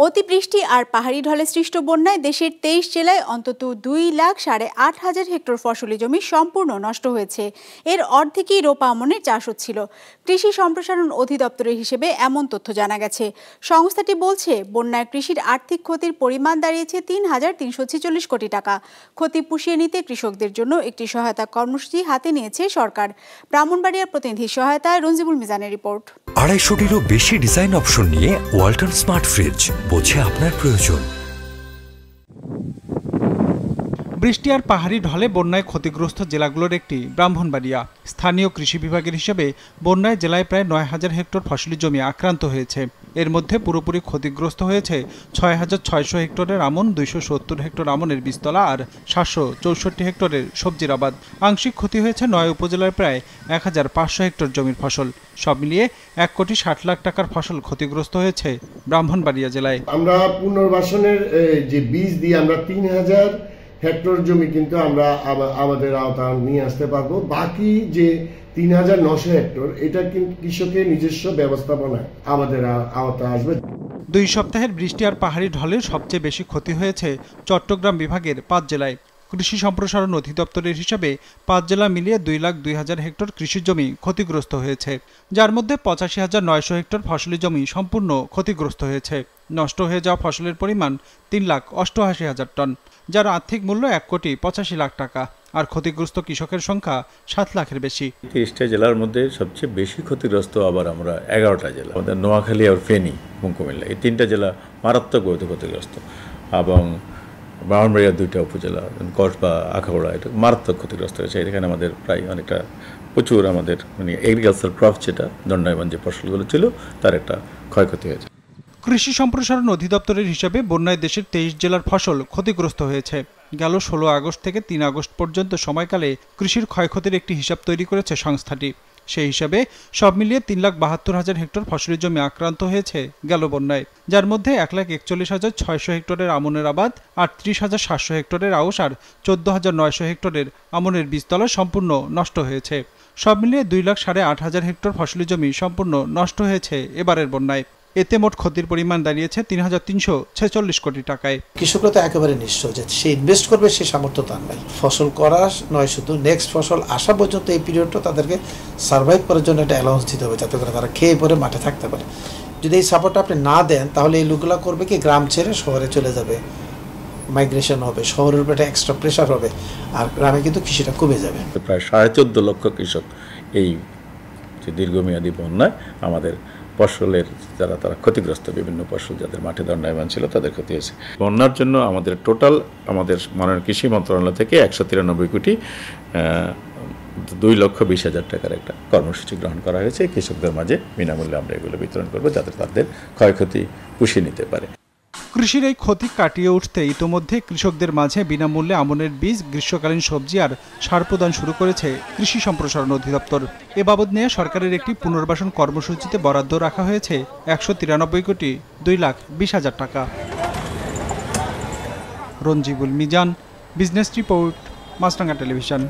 অতিবৃষ্টি আর পাহাড়ি ঢলে সৃষ্ট বন্যায় দেশের ২৩ জেলায় অন্তত ২,৮,৫০০ হেক্টর ফসলি জমি সম্পূর্ণ নষ্ট হয়েছে। এর অর্ধেকই রোপা আমনের চাষ হচ্ছিল। কৃষি সম্প্রসারণ অধিদপ্তরের হিসেবে এমন তথ্য জানা গেছে। সংস্থাটি বলছে, বন্যায় কৃষির আর্থিক ক্ষতির পরিমাণ দাঁড়িয়েছে ৩,৩৪৬ কোটি টাকা। ক্ষতি পুষিয়ে নিতে কৃষকদের জন্য একটি সহায়তা কর্মসূচি হাতে নিয়েছে সরকার। ব্রাহ্মণবাড়িয়ার প্রতিনিধির সহায়তায় রঞ্জিবুল মিজানের রিপোর্ট। ২৫০টিরও বেশি ডিজাইন অপশন নিয়ে ওয়ালটন স্মার্ট ফ্রিজ, বোঝে আপনার প্রয়োজন। বৃষ্টি আর পাহাড়ি ঢলে বন্যায় ক্ষতিগ্রস্ত জেলাগুলোর একটি ব্রাহ্মণবাড়িয়া। স্থানীয় কৃষি বিভাগের হিসেবে বন্যায় জেলায় প্রায় ৯,০০০ হেক্টর ফসলি জমি আক্রান্ত হয়েছে। এর মধ্যে পুরোপুরি ক্ষতিগ্রস্ত হয়েছে ৬,৬০০ হেক্টরের আমন, ২৭০ হেক্টর আমনের বীজতলা আর ৭৬৪ হেক্টরের সবজির আবাদ। আংশিক ক্ষতি হয়েছে ৯ উপজেলার প্রায় ১,৫০০ হেক্টর জমির ফসল। সব মিলিয়ে ১,৬০,০০,০০০ টাকার ফসল ক্ষতিগ্রস্ত হয়েছে ব্রাহ্মণবাড়িয়া জেলায়। আমরা পুনর্বাসনের যে বীজ দিয়ে আমরা ৩,০০০ হেক্টর জমি কিন্তু আমরা আমাদের আওতায় নিয়ে আসতে পারবো। বাকি যে ৩,৯০০ হেক্টর, এটা কিন্তু কৃষকের নিজস্ব ব্যবস্থাপনায় আমাদের আওতায় আসবে। ২ সপ্তাহের বৃষ্টি আর পাহাড়ি ঢলে সবচেয়ে বেশি ক্ষতি হয়েছে চট্টগ্রাম বিভাগের ৫ জেলায়। কৃষি সম্প্রসারণ অধিদপ্তরের হিসাবে ৫ জেলা মিলিয়ে ২,০২,০০০ হেক্টর কৃষি জমি ক্ষতিগ্রস্ত হয়েছে, যার মধ্যে ৮৫,৯০০ হেক্টর ফসলি জমি সম্পূর্ণ ক্ষতিগ্রস্ত হয়েছে। নষ্ট হয়ে যাওয়া ফসলের পরিমাণ ৩,৮৮,০০০ টন, যার আর্থিক মূল্য ১,৮৫,০০,০০০ টাকা। আর ক্ষতিগ্রস্ত কৃষকের সংখ্যা ৭ লাখের বেশি। ৩০টা জেলার মধ্যে সবচেয়ে বেশি ক্ষতিগ্রস্ত আবার আমরা ১১টা জেলা, আমাদের নোয়াখালী আর ফেনী, কুমিল্লা, এই ৩টা জেলা মারাত্মকভাবে ক্ষতিগ্রস্ত। এবং ব্রাহ্মণবাড়িয়ার ২টা উপজেলা, কসবা, আখাউড়া, এটা মারাত্মক ক্ষতিগ্রস্ত হয়েছে। এখানে আমাদের প্রায় অনেকটা প্রচুর আমাদের এগ্রিকালচার ক্রপ, যেটা দণ্ডায়মান যে ফসলগুলো ছিল, তার একটা ক্ষয়ক্ষতি হয়েছে। কৃষি সম্প্রসারণ অধিদপ্তরের হিসাবে বন্যায় দেশের ২৩ জেলার ফসল ক্ষতিগ্রস্ত হয়েছে। গেল ১৬ আগস্ট থেকে ৩ আগস্ট পর্যন্ত সময়কালে কৃষির ক্ষয়ক্ষতির একটি হিসাব তৈরি করেছে সংস্থাটি। সেই হিসাবে সব মিলিয়ে ৩,৭২,০০০ হেক্টর ফসলি জমি আক্রান্ত হয়েছে গেল বন্যায়, যার মধ্যে ১,৪১,৬০০ হেক্টরের আমনের আবাদ, ৩৮,৭০০ হেক্টরের আউশ আর ১৪,৯০০ হেক্টরের আমনের বীজতলা সম্পূর্ণ নষ্ট হয়েছে। সব মিলিয়ে ২,৮৫,০০০ হেক্টর ফসলি জমি সম্পূর্ণ নষ্ট হয়েছে এবারের বন্যায়। এতে মোট ক্ষতির পরিমাণ দাঁড়িয়েছে ৩,৩৪৬ কোটি টাকায়। কৃষকরা তো একেবারে নিশ্চয় যে সে ইনভেস্ট করবে, সে সামর্থ্য তার নাই। ফসল করা নয়, শুধু নেক্সট ফসল আসা পর্যন্ত এই পিরিয়ডটা তাদেরকে সার্ভাইভ করার জন্য একটা অ্যালাউন্স দিতে হবে, যাতে করে তারা খেয়ে পরে মাঠে থাকতে পারে। যদি এই সাপোর্টটা আপনি না দেন, তাহলে এই লোকগুলো করবে কি, গ্রাম ছেড়ে শহরে চলে যাবে, মাইগ্রেশন হবে, শহরের উপরে একটা এক্সট্রা প্রেশার হবে, আর গ্রামে কিন্তু কৃষিটা কমে যাবে। প্রায় ১৪.৫ লক্ষ কৃষক এই যে দীর্ঘমেয়াদী বন্যায় আমাদের ফসলের তারা ক্ষতিগ্রস্ত, বিভিন্ন ফসল যাদের মাঠে দণ্ডায়মান ছিল তাদের ক্ষতি হয়েছে। বন্যার জন্য আমাদের টোটাল আমাদের মাননীয় কৃষি মন্ত্রণালয় থেকে ১৯৩ কোটি ২,২০,০০০ টাকার একটা কর্মসূচি গ্রহণ করা হয়েছে। কৃষকদের মাঝে বিনামূল্যে আমরা এগুলো বিতরণ করবো, যাতে তাদের ক্ষয়ক্ষতি পুষিয়ে নিতে পারে। কৃষির এই ক্ষতি কাটিয়ে উঠতে ইতোমধ্যে কৃষকদের মাঝে বিনামূল্যে আমনের বীজ, গ্রীষ্মকালীন সবজি আর সার প্রদান শুরু করেছে কৃষি সম্প্রসারণ অধিদপ্তর। এ বাবদ নিয়ে সরকারের একটি পুনর্বাসন কর্মসূচিতে বরাদ্দ রাখা হয়েছে ১৯৩ কোটি ২,২০,০০০ টাকা। রঞ্জিবুল মিজান, বিজনেস রিপোর্ট, মাছরাঙা টেলিভিশন।